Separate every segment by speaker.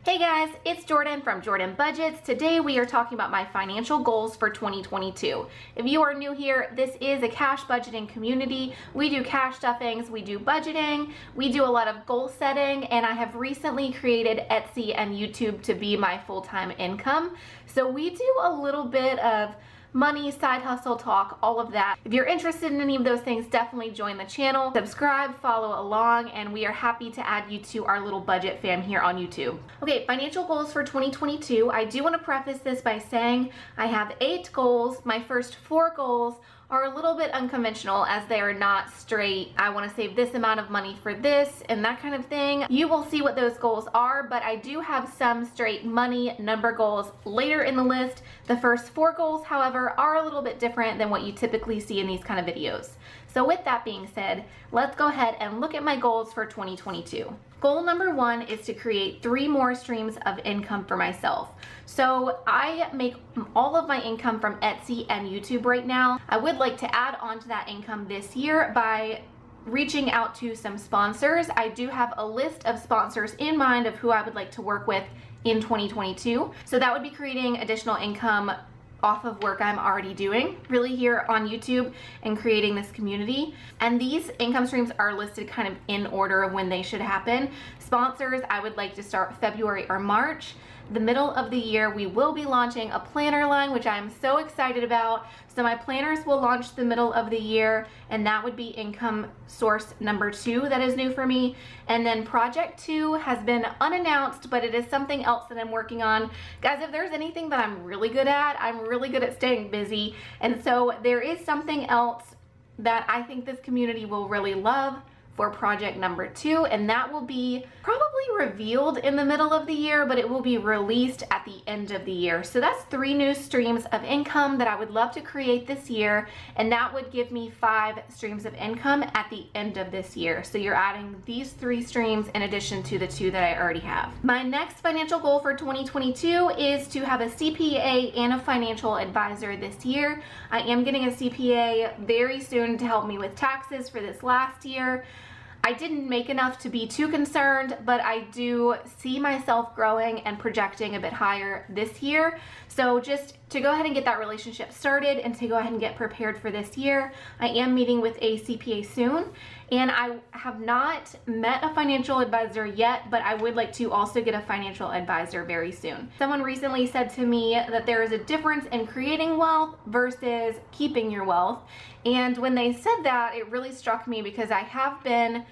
Speaker 1: Hey guys, it's Jordan from Jordan Budgets. Today we are talking about my financial goals for 2022. If you are new here, this is a cash budgeting community. We do cash stuffings, we do budgeting, we do a lot of goal setting, and I have recently created Etsy and YouTube to be my full-time income. So we do a little bit of money, side hustle talk, all of that. If you're interested in any of those things, definitely join the channel, subscribe, follow along, and we are happy to add you to our little budget fam here on YouTube. Okay, financial goals for 2022. I do want to preface this by saying I have 8 goals. My first 4 goals are a little bit unconventional as they are not straight, I want to save this amount of money for this and that kind of thing. You will see what those goals are, but I do have some straight money number goals later in the list. The first 4 goals, however, are a little bit different than what you typically see in these kind of videos. So with that being said, let's go ahead and look at my goals for 2022. Goal number 1 is to create 3 more streams of income for myself. So I make all of my income from Etsy and YouTube right now. I would like to add on to that income this year by reaching out to some sponsors. I do have a list of sponsors in mind of who I would like to work with in 2022. So that would be creating additional income off of work I'm already doing, really here on YouTube and creating this community. And these income streams are listed kind of in order of when they should happen. Sponsors, I would like to start February or March. The middle of the year, we will be launching a planner line, which I'm so excited about. So my planners will launch the middle of the year, and that would be income source number 2 that is new for me. And then project 2 has been unannounced, but it is something else that I'm working on. Guys, if there's anything that I'm really good at, I'm really good at staying busy. And so there is something else that I think this community will really love for project number 2, and that will be probably revealed in the middle of the year, but it will be released at the end of the year. So that's 3 new streams of income that I would love to create this year, and that would give me 5 streams of income at the end of this year. So you're adding these 3 streams in addition to the 2 that I already have. My next financial goal for 2022 is to have a CPA and a financial advisor this year. I am getting a CPA very soon to help me with taxes for this last year. I didn't make enough to be too concerned, but I do see myself growing and projecting a bit higher this year. So just to go ahead and get that relationship started and to go ahead and get prepared for this year, I am meeting with a CPA soon, and I have not met a financial advisor yet, but I would like to also get a financial advisor very soon. Someone recently said to me that there is a difference in creating wealth versus keeping your wealth. And when they said that, it really struck me because I have been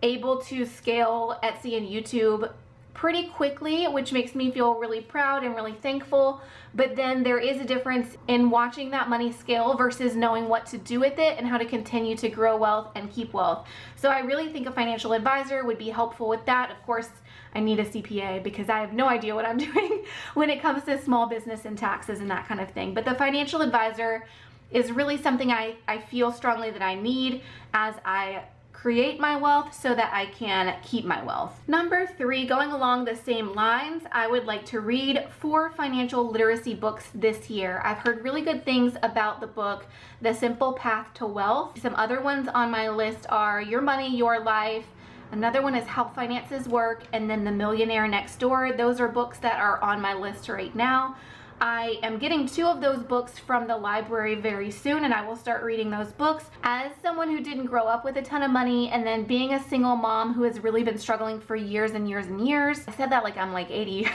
Speaker 1: able to scale Etsy and YouTube pretty quickly, which makes me feel really proud and really thankful. But then there is a difference in watching that money scale versus knowing what to do with it and how to continue to grow wealth and keep wealth. So I really think a financial advisor would be helpful with that. Of course, I need a CPA because I have no idea what I'm doing when it comes to small business and taxes and that kind of thing. But the financial advisor is really something I feel strongly that I need as I create my wealth so that I can keep my wealth. Number 3, going along the same lines, I would like to read 4 financial literacy books this year. I've heard really good things about the book, The Simple Path to Wealth. Some other ones on my list are Your Money, Your Life. Another one is How Finances Work, and then The Millionaire Next Door. Those are books that are on my list right now. I am getting 2 of those books from the library very soon, and I will start reading those books. As someone who didn't grow up with a ton of money, and then being a single mom who has really been struggling for years and years and years, I said that like I'm like 80,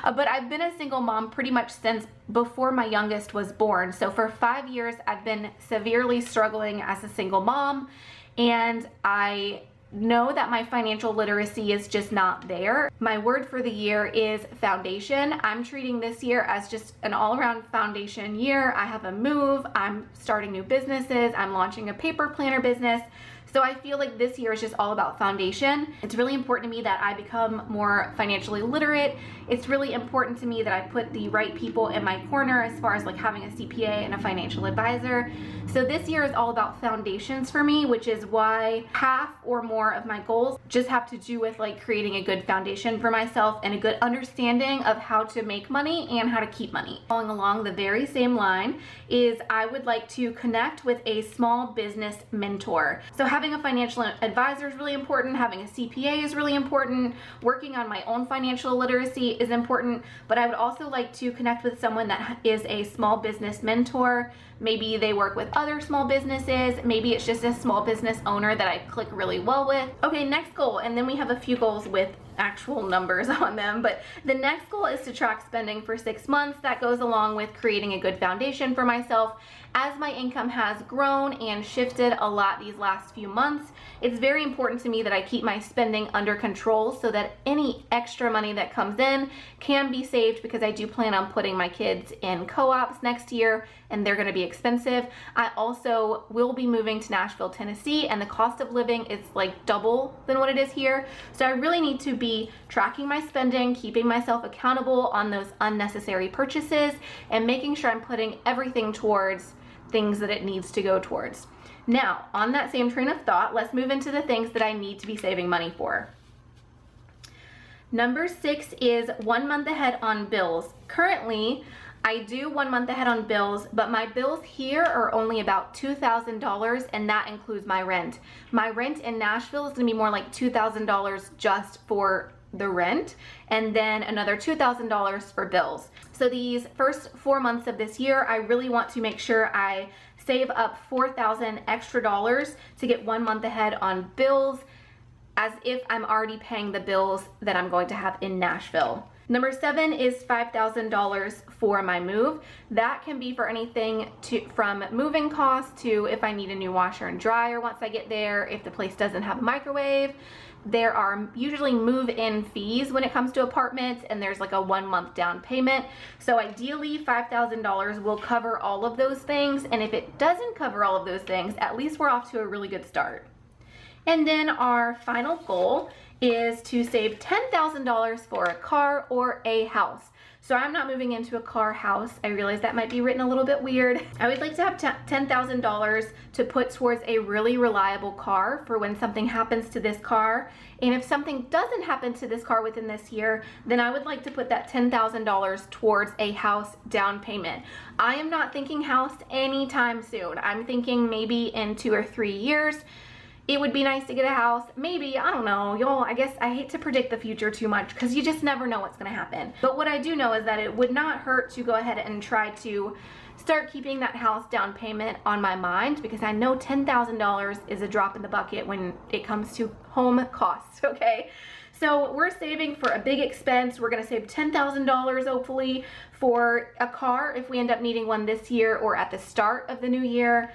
Speaker 1: but I've been a single mom pretty much since before my youngest was born. So for 5 years, I've been severely struggling as a single mom, and I know that my financial literacy is just not there. My word for the year is foundation. I'm treating this year as just an all-around foundation year. I have a move, I'm starting new businesses, I'm launching a paper planner business. So I feel like this year is just all about foundation. It's really important to me that I become more financially literate. It's really important to me that I put the right people in my corner as far as like having a CPA and a financial advisor. So this year is all about foundations for me, which is why half or more of my goals just have to do with like creating a good foundation for myself and a good understanding of how to make money and how to keep money. Following along the very same line is I would like to connect with a small business mentor. So having having a financial advisor is really important. Having a CPA is really important. Working on my own financial literacy is important, but I would also like to connect with someone that is a small business mentor. Maybe they work with other small businesses. Maybe it's just a small business owner that I click really well with. Okay, next goal, and then we have a few goals with actual numbers on them, but the next goal is to track spending for 6 months. That goes along with creating a good foundation for myself. As my income has grown and shifted a lot these last few months, it's very important to me that I keep my spending under control so that any extra money that comes in can be saved, because I do plan on putting my kids in co-ops next year and they're going to be expensive. I also will be moving to Nashville, Tennessee, and the cost of living is like double than what it is here. So I really need to be tracking my spending, keeping myself accountable on those unnecessary purchases, and making sure I'm putting everything towards things that it needs to go towards. Now, on that same train of thought, let's move into the things that I need to be saving money for. Number 6 is 1 month ahead on bills. Currently, I do 1 month ahead on bills, but my bills here are only about $2,000, and that includes my rent. My rent in Nashville is gonna be more like $2,000 just for the rent, and then another $2,000 for bills. So these first 4 months of this year, I really want to make sure I save up $4,000 extra to get 1 month ahead on bills, as if I'm already paying the bills that I'm going to have in Nashville. Number 7 is $5,000 for my move. That can be for anything from moving costs to if I need a new washer and dryer once I get there, if the place doesn't have a microwave. There are usually move-in fees when it comes to apartments, and there's like a 1 month down payment. So ideally $5,000 will cover all of those things, and if it doesn't cover all of those things, at least we're off to a really good start. And then our final goal is to save $10,000 for a car or a house. So I'm not moving into a car house. I realize that might be written a little bit weird. I would like to have $10,000 to put towards a really reliable car for when something happens to this car. And if something doesn't happen to this car within this year, then I would like to put that $10,000 towards a house down payment. I am not thinking house anytime soon. I'm thinking maybe in 2 or 3 years. It would be nice to get a house. Maybe, I don't know, y'all, I guess I hate to predict the future too much because you just never know what's gonna happen. But what I do know is that it would not hurt to go ahead and try to start keeping that house down payment on my mind, because I know $10,000 is a drop in the bucket when it comes to home costs, okay? So we're saving for a big expense. We're gonna save $10,000 hopefully for a car if we end up needing one this year or at the start of the new year,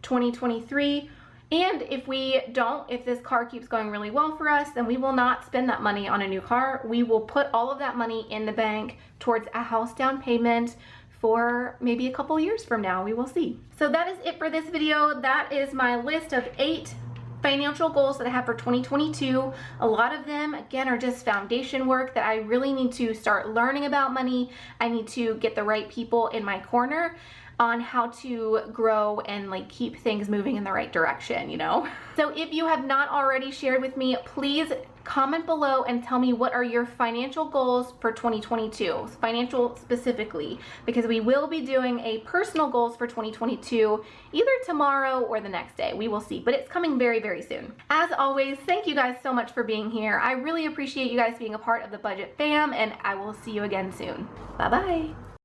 Speaker 1: 2023. And if we don't, if this car keeps going really well for us, then we will not spend that money on a new car. We will put all of that money in the bank towards a house down payment for maybe a couple years from now. We will see. So that is it for this video. That is my list of 8 financial goals that I have for 2022. A lot of them, again, are just foundation work that I really need to start learning about money. I need to get the right people in my corner on how to grow and like keep things moving in the right direction, you know? So if you have not already shared with me, please comment below and tell me what are your financial goals for 2022, financial specifically, because we will be doing a personal goals for 2022 either tomorrow or the next day. We will see, but it's coming very, very soon. As always, thank you guys so much for being here. I really appreciate you guys being a part of the Budget Fam, and I will see you again soon. Bye-bye.